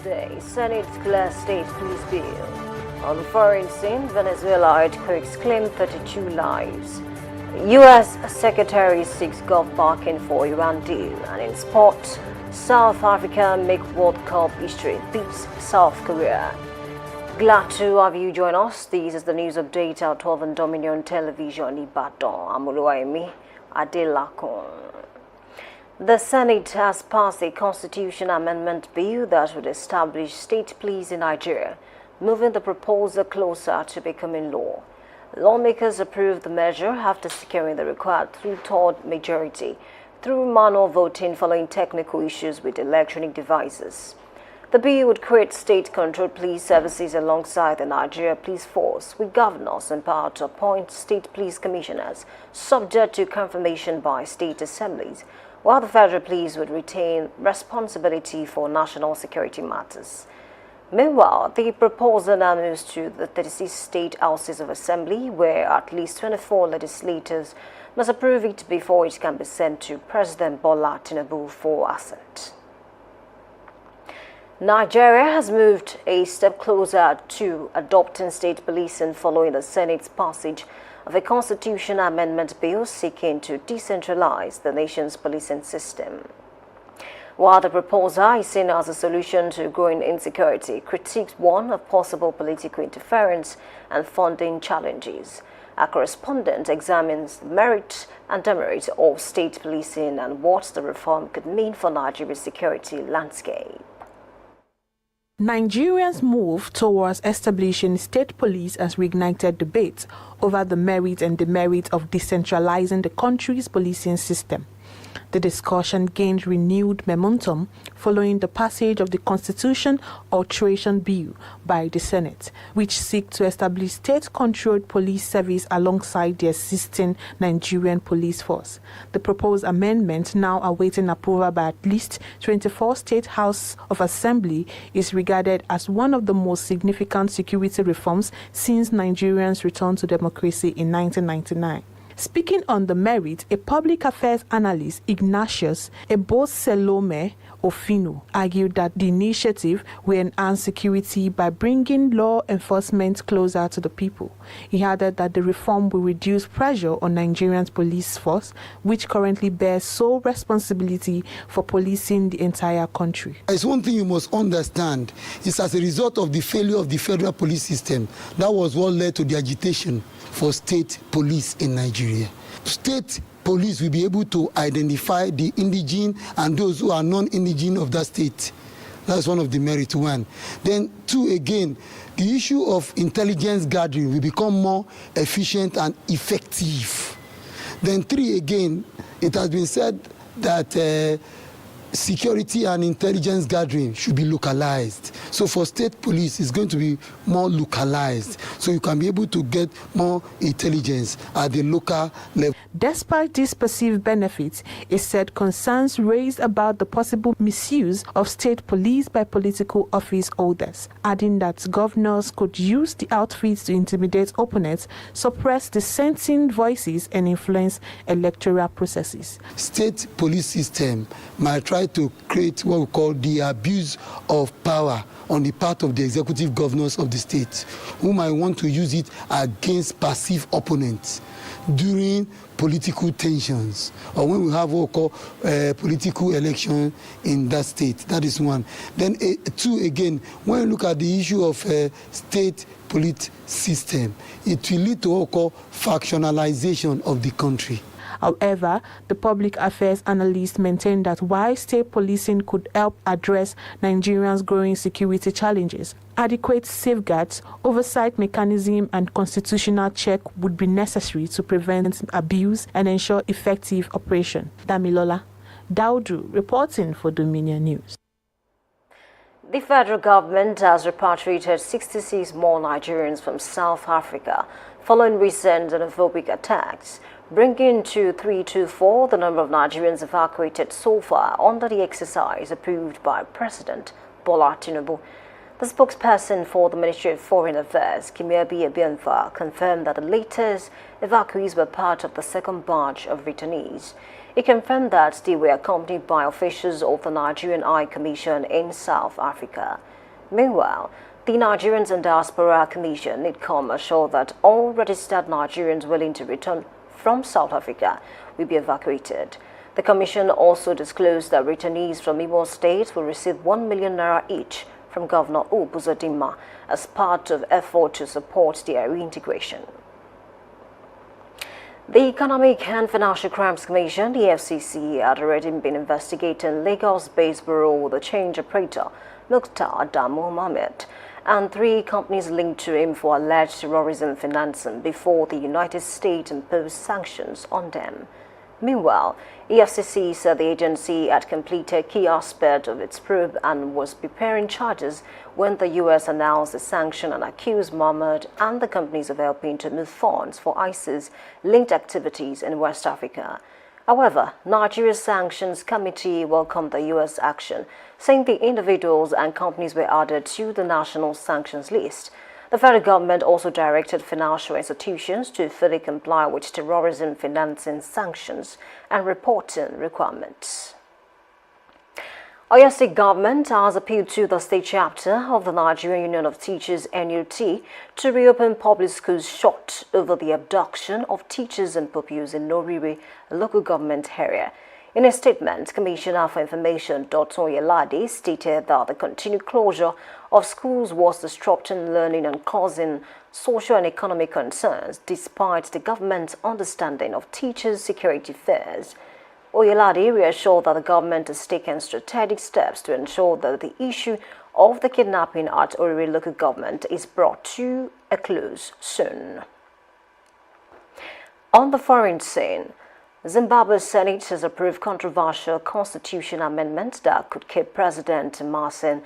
today. Senate declares state police bill. On the foreign scene, Venezuela earthquakes claim 32 lives. U.S. Secretary seeks Gulf backing for Iran deal. And in sport, South Africa make World Cup history, beats South Korea. Glad to have you join us. This is the news update at 12 on Dominion Television Ibadan. I'm Oluwaemi Adelakun. The Senate has passed a constitution amendment bill that would establish state police in Nigeria, moving the proposal closer to becoming law. Lawmakers approved the measure after securing the required two-thirds majority through manual voting following technical issues with electronic devices. The bill would create state-controlled police services alongside the Nigeria Police Force, with governors empowered to appoint state police commissioners, subject to confirmation by state assemblies, while the federal police would retain responsibility for national security matters. Meanwhile, the proposal now moves to the 36 state houses of assembly, where at least 24 legislators must approve it before it can be sent to President Bola Tinubu for assent. Nigeria has moved a step closer to adopting state policing following the Senate's passage of a constitution amendment bill seeking to decentralize the nation's policing system. While the proposal is seen as a solution to growing insecurity, critiques one of possible political interference and funding challenges. Our correspondent examines the merit and demerit of state policing and what the reform could mean for Nigeria's security landscape. Nigeria's move towards establishing state police has reignited debate over the merit and demerit of decentralizing the country's policing system. The discussion gained renewed momentum following the passage of the Constitution Alteration Bill by the Senate, which seeks to establish state-controlled police service alongside the existing Nigerian police force. The proposed amendment, now awaiting approval by at least 24 state House of Assembly, is regarded as one of the most significant security reforms since Nigerians returned to democracy in 1999. Speaking on the merit, a public affairs analyst, Ignatius Eboselome Ofino, argued that the initiative will enhance security by bringing law enforcement closer to the people. He added that the reform will reduce pressure on Nigeria's police force, which currently bears sole responsibility for policing the entire country. It's one thing you must understand is as a result of the failure of the federal police system, that was what led to the agitation for state police in Nigeria. State police will be able to identify the indigene and those who are non-indigene of that state. That's one of the merits, one. Then two, again, the issue of intelligence gathering will become more efficient and effective. Then three, again, it has been said that security and intelligence gathering should be localized. So for state police, it's going to be more localized. So you can be able to get more intelligence at the local level. Despite these perceived benefits, it said concerns raised about the possible misuse of state police by political office holders, adding that governors could use the outfits to intimidate opponents, suppress dissenting voices, and influence electoral processes. State police system might try to create what we call the abuse of power on the part of the executive governors of the state, who might want to use it against passive opponents during political tensions or when we have what we call political election in that state. That is one. Then two, again, when you look at the issue of state police system, it will lead to what we call factionalization of the country. However, the public affairs analyst maintained that while state policing could help address Nigeria's growing security challenges, adequate safeguards, oversight mechanism, and constitutional check would be necessary to prevent abuse and ensure effective operation. Damilola Daudu reporting for Dominion News. The federal government has repatriated 66 more Nigerians from South Africa following recent xenophobic attacks, bringing to 324 the number of Nigerians evacuated so far under the exercise approved by President Bola Tinubu. The spokesperson for the Ministry of Foreign Affairs, Kimiabi Ebianfa, confirmed that the latest evacuees were part of the second batch of returnees. He confirmed that they were accompanied by officials of the Nigerian High Commission in South Africa. Meanwhile, the Nigerians and Diaspora Commission, NIDCOM, assured that all registered Nigerians willing to return from South Africa will be evacuated. The Commission also disclosed that returnees from Imo State will receive 1 million naira each from Governor Uzodinma as part of effort to support their reintegration. The Economic and Financial Crimes Commission, the EFCC, had already been investigating Lagos-based bureau the change operator Mukhtar Adamu Mohammed and 3 companies linked to him for alleged terrorism financing before the United States imposed sanctions on them. Meanwhile, EFCC said the agency had completed key aspects of its probe and was preparing charges when the U.S. announced the sanction and accused Mohammed and the companies of helping to move funds for ISIS-linked activities in West Africa. However, Nigeria's Sanctions Committee welcomed the U.S. action, saying the individuals and companies were added to the national sanctions list. The federal government also directed financial institutions to fully comply with terrorism financing sanctions and reporting requirements. Oyo State government has appealed to the state chapter of the Nigerian Union of Teachers (NUT) to reopen public schools short over the abduction of teachers and pupils in Norire local government area. In a statement, Commissioner for Information Dr. Oyelade stated that the continued closure of schools was disrupting learning and causing social and economic concerns despite the government's understanding of teachers' security fears. Oyelade reassured that the government has taken strategic steps to ensure that the issue of the kidnapping at Orire local government is brought to a close soon. On the foreign scene, Zimbabwe's Senate has approved controversial constitutional amendments that could keep President Emmerson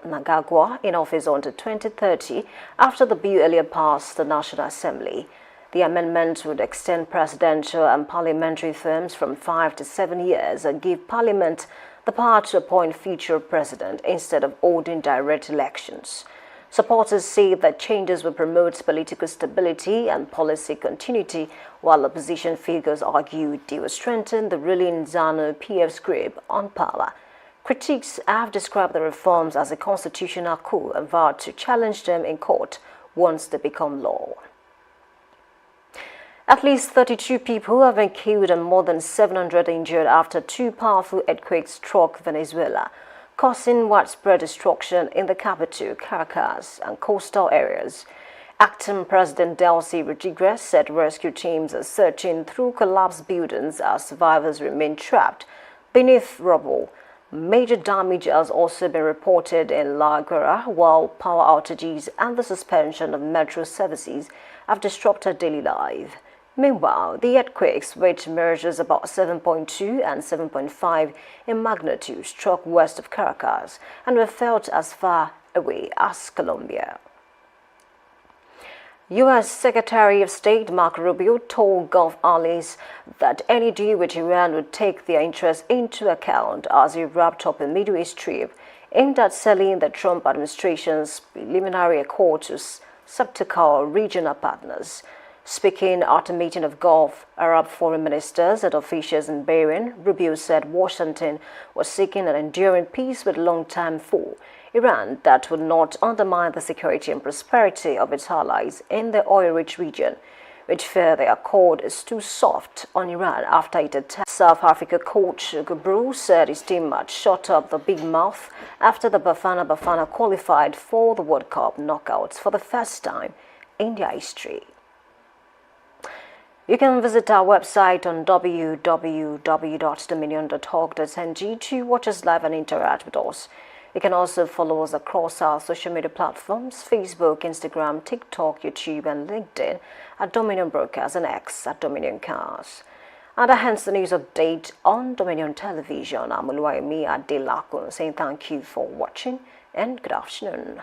Mnangagwa in office until 2030 after the bill earlier passed the National Assembly. The amendment would extend presidential and parliamentary terms from 5 to 7 years and give Parliament the power to appoint future president instead of holding direct elections. Supporters say that changes will promote political stability and policy continuity, while opposition figures argue they will strengthen the ruling ZANU-PF's grip on power. Critics have described the reforms as a constitutional coup and vowed to challenge them in court once they become law. At least 32 people have been killed and more than 700 injured after 2 powerful earthquakes struck Venezuela, causing widespread destruction in the capital, Caracas, and coastal areas. Acting President Delcy Rodriguez said rescue teams are searching through collapsed buildings as survivors remain trapped beneath rubble. Major damage has also been reported in La Guaira, while power outages and the suspension of metro services have disrupted daily life. Meanwhile, the earthquakes, which measures about 7.2 and 7.5 in magnitude, struck west of Caracas and were felt as far away as Colombia. U.S. Secretary of State Marco Rubio told Gulf allies that any deal with Iran would take their interests into account as he wrapped up a Middle East trip aimed at selling the Trump administration's preliminary accord to skeptical regional partners. Speaking at a meeting of Gulf Arab foreign ministers and officials in Bahrain, Rubio said Washington was seeking an enduring peace with long-term foe, Iran, that would not undermine the security and prosperity of its allies in the oil-rich region, which fear the accord is too soft on Iran after it attacked. South Africa coach Gabru said his team had shut up the big mouth after the Bafana qualified for the World Cup knockouts for the first time in their history. You can visit our website on www.dominion.org.ng to watch us live and interact with us. You can also follow us across our social media platforms, Facebook, Instagram, TikTok, YouTube, and LinkedIn at Dominion Brokers and X at Dominion Cars. And that ends the news update on Dominion Television. I'm Oluwayemi Adelakun saying thank you for watching and good afternoon.